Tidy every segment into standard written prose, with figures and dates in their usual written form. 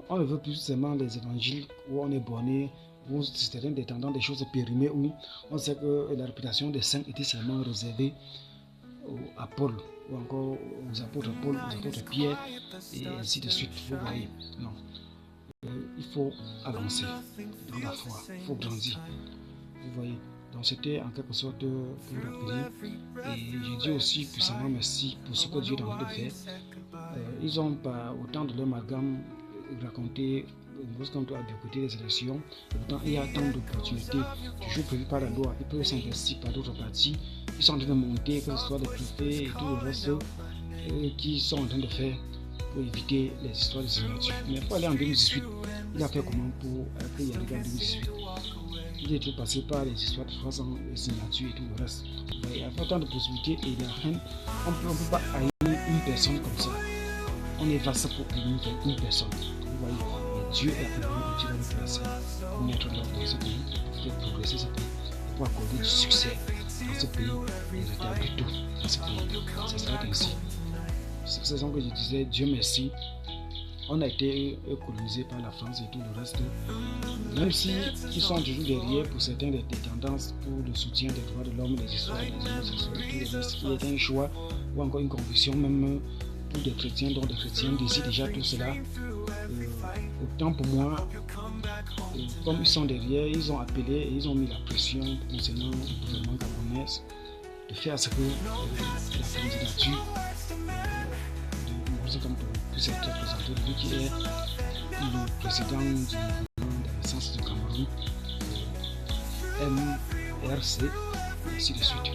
On ne veut plus seulement les évangiles où on est borné, où certains détendant des choses périmées, où on sait que la réputation des saints était seulement réservée à Paul, ou encore aux apôtres Paul, aux apôtres Pierre, et ainsi de suite. Vous voyez, non. Il faut avancer dans la foi, il faut grandir. Vous voyez, donc c'était en quelque sorte pour rappeler. Et je dis aussi puissamment merci pour ce que Dieu est en train de faire. Ils ont pas autant de leur amalgame raconté lorsqu'on doit écouter les élections. Pourtant, il y a tant d'opportunités toujours prévues par la loi. Ils peuvent s'investir par d'autres partis. Ils sont en train de monter, que ce soit les préfets et tout le reste, qui sont en train de faire pour éviter les histoires de signature. Mais pour aller en 2018, il a fait comment pour y arriver en 2018? Il est tout passé par les histoires de 300 signatures et tout le reste. Il y a autant de possibilités et il y a rien. On ne peut pas haïr une personne comme ça. On est face pour punir une personne. Vous voyez, et Dieu est avec nous et Dieu va nous placer pour mettre l'ordre dans ce pays, pour faire progresser ce pays, et pour accorder du succès dans ce pays et rétablir tout dans ce pays. Ce sera ainsi. C'est cette raison que je disais Dieu merci. On a été colonisé par la France et tout le reste. Même si ils sont toujours derrière pour certains des tendances pour le soutien des droits de l'homme, des histoires, des homosexuels et tout le reste, qui est un choix ou encore une conviction même pour des chrétiens, dont des chrétiens désirent déjà tout cela. Autant pour moi, comme ils sont derrière, ils ont appelé et ils ont mis la pression concernant le gouvernement gabonais de faire ce que la candidature de comme puisse être présenté, lui qui est le président du mouvement de naissance du Cameroun, MRC, et ainsi de suite.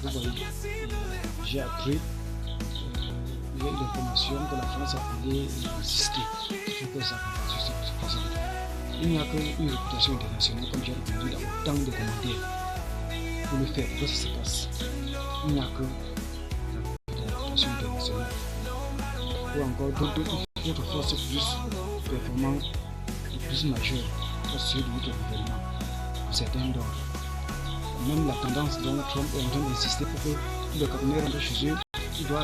Vous voyez, j'ai appris l'information que la France a appelé insister pour que sa candidature se présente. Il n'y a qu'une réputation internationale, comme j'ai répondu dans autant de commentaires, pour le faire, pour que ça se passe. Il n'y a que la réputation internationale. Ou encore d'autres forces plus performantes et plus majeures que ceux de notre gouvernement, pour certains d'ordre. Même la tendance dont Trump est en train d'insister pour que le Cameroun rentre chez eux, il doit